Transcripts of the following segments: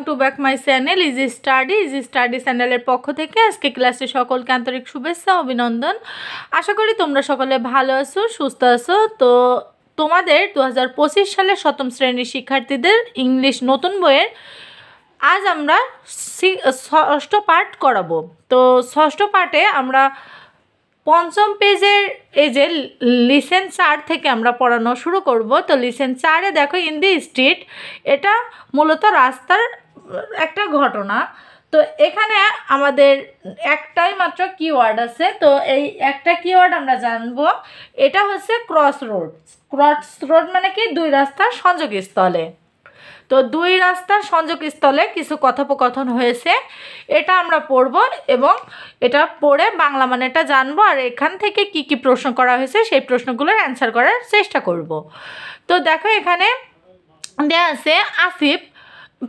To back my channel easy study চ্যানেলের পক্ষ থেকে আজকে ক্লাসে সকলকে আন্তরিক শুভেচ্ছা অভিনন্দন। আশা করি তোমরা সকলে ভালো আছো, সুস্থ আছো। তো তোমাদের 2025 সালের 7ম শ্রেণীর শিক্ষার্থীদের ইংলিশ নতুন বইয়ের আজ আমরা 6ষ্ঠ পার্ট করাবো। তো 6ষ্ঠ পার্টে আমরা 5ম পেজের এই যে লিসেন 4 থেকে আমরা পড়ানো শুরু করব। তো লিসেন 4-এ দেখো ইন দি স্ট্রিট, এটা মূলত রাস্তার একটা ঘটনা। তো এখানে আমাদের একটাই মাত্র কিওয়ার্ড আছে। তো এই একটা কিওয়ার্ড আমরা জানবো, এটা হচ্ছে ক্রস রোড মানে কি, দুই রাস্তার সংযোগস্থলে। তো দুই রাস্তার সংযোগস্থলে কিছু কথোপকথন হয়েছে, এটা আমরা পড়ব এবং এটা পড়ে বাংলা মানেটা জানবো, আর এখান থেকে কি কি প্রশ্ন করা হয়েছে সেই প্রশ্নগুলোর অ্যান্সার করার চেষ্টা করব। তো দেখো এখানে দেয়া আছে আসিফ,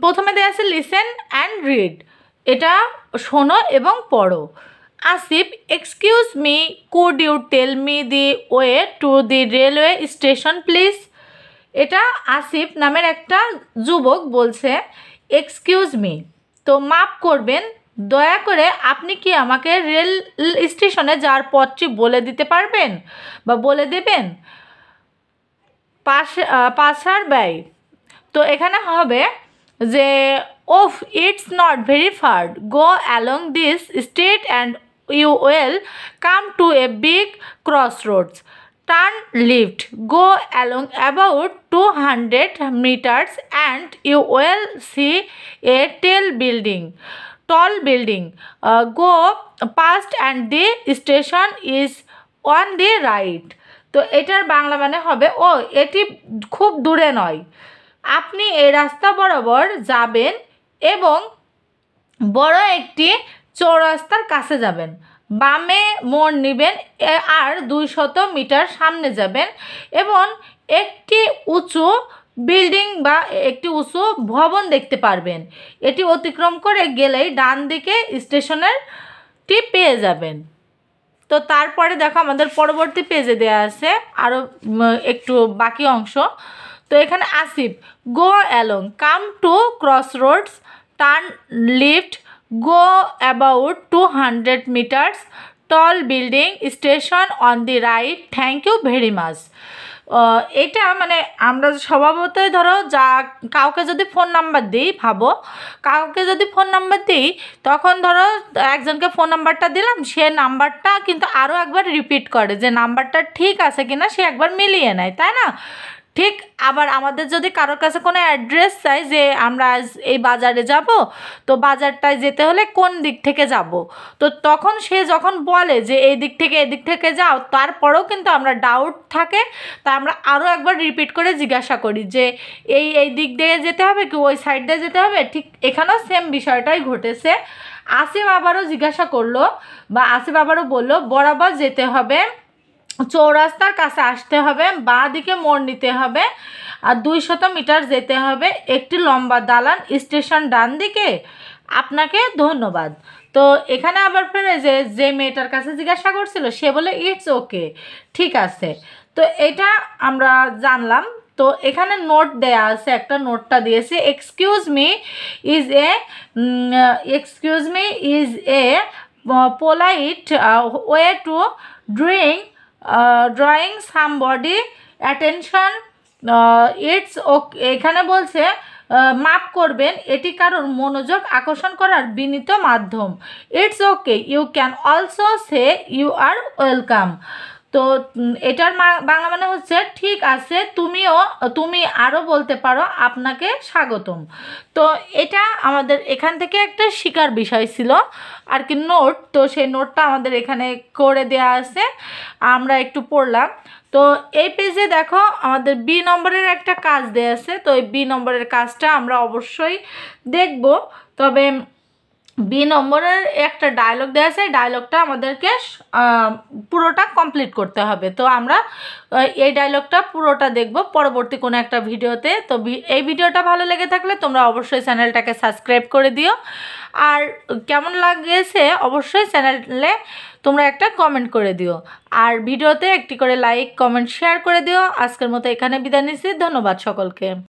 প্রথমে দেয়া আছে লিসেন অ্যান্ড রিড, এটা শোনো এবং পড়ো। Asif, excuse me, could you tell me the way to the railway station please. এটা আসিফ নামের একটা যুবক বলছে এক্সকিউজ মি, তো মাফ করবেন, দয়া করে আপনি কি আমাকে রেল স্টেশনে যাওয়ার পথটি বলে দিতে পারবেন বা বলে দেবেন। পাসার বাই, তো এখানে হবে যে ওফ it's not very far, go along this street and you will come to a big cross roads, turn left, go along about 200 meters and you will see a tall building, go past and the station is on the right. তো এটার বাংলা মানে হবে, ও এটি খুব দূরে নয়, আপনি এই রাস্তা বরাবর যাবেন এবং বড় একটি চৌরাস্তার কাছে যাবেন, বামে মোড় নেবেন আর 200 মিটার সামনে যাবেন এবং একটি উঁচু বিল্ডিং বা একটি উঁচু ভবন দেখতে পারবেন। এটি অতিক্রম করে গেলেই ডান দিকে স্টেশনেরটি পেয়ে যাবেন। তো তারপরে দেখো আমাদের পরবর্তী পেজে দেওয়া আছে আরও একটু বাকি অংশ। তো এখানে Asif, go along, come to cross roads, turn left, go about 200 meters, tall building, station on the right, thank you very much. এটা মানে আমরা স্বভাবতই ধরো যা কাউকে যদি ফোন নাম্বার দিই, ভাবো কাউকে যদি ফোন নাম্বার দিই, তখন ধরো একজনকে ফোন নাম্বারটা দিলাম, সে নাম্বারটা কিন্তু আরও একবার রিপিট করে যে নাম্বারটা ঠিক আছে কিনা, সে একবার মিলিয়ে নেয়, তাই না? ঠিক আবার আমাদের যদি কারোর কাছে কোনো অ্যাড্রেস চাই যে আমরা আজ এই বাজারে যাব, তো বাজারটায় যেতে হলে কোন দিক থেকে যাব, তো তখন সে যখন বলে যে এই দিক থেকে যাও, তারপরেও কিন্তু আমরা ডাউট থাকে, তা আমরা আরও একবার রিপিট করে জিজ্ঞাসা করি যে এই দিক দিয়ে যেতে হবে কি ওই সাইড দিয়ে যেতে হবে। ঠিক এখানেও সেম বিষয়টাই ঘটেছে। আসিফ আবারও জিজ্ঞাসা করলো বা আসিফ আবারও বললো বরাবর যেতে হবে, চৌরাস্তার কাছে আসতে হবে, বাঁ দিকে মোড় নিতে হবে আর 200 মিটার যেতে হবে, একটি লম্বা দালান, স্টেশন ডান দিকে, আপনাকে ধন্যবাদ। তো এখানে আবার ফেরে যে মেয়েটার কাছে জিজ্ঞাসা করছিল সে বলে ইটস ওকে, ঠিক আছে। তো এটা আমরা জানলাম। তো এখানে নোট দেয়া আছে, একটা নোটটা দিয়েছে, excuse me is a polite way to drawing somebody attention, it's okay, এখানে বলছে মাফ করবেন, এটি কারোর মনোযোগ আকর্ষণ করার বিনীত মাধ্যম। It's okay, you can also say you are welcome. তো এটার বাংলা মানে হচ্ছে ঠিক আছে, তুমি আরও বলতে পারো আপনাকে স্বাগতম। তো এটা আমাদের এখান থেকে একটা শিকার বিষয় ছিল আর কি, নোট। তো সেই নোটটা আমাদের এখানে করে দেয়া আছে, আমরা একটু পড়লাম। তো এই পেজে দেখো আমাদের বি নম্বরের একটা কাজ দেয়া আছে। তো এই বি নম্বরের কাজটা আমরা অবশ্যই দেখব, তবে বি নম্বরের একটা ডায়লগ দেওয়া আছে, ডায়লগটা আমাদেরকে পুরোটা কমপ্লিট করতে হবে। তো আমরা এই ডায়লগটা পুরোটা দেখব পরবর্তী কোনো একটা ভিডিওতে। তো এই ভিডিওটা ভালো লেগে থাকলে তোমরা অবশ্যই চ্যানেলটাকে সাবস্ক্রাইব করে দিও, আর কেমন লাগেছে অবশ্যই চ্যানেলে তোমরা একটা কমেন্ট করে দিও, আর ভিডিওতে একটি করে লাইক, কমেন্ট, শেয়ার করে দিও। আজকের মতো এখানে বিদায় নিচ্ছি, ধন্যবাদ সকলকে।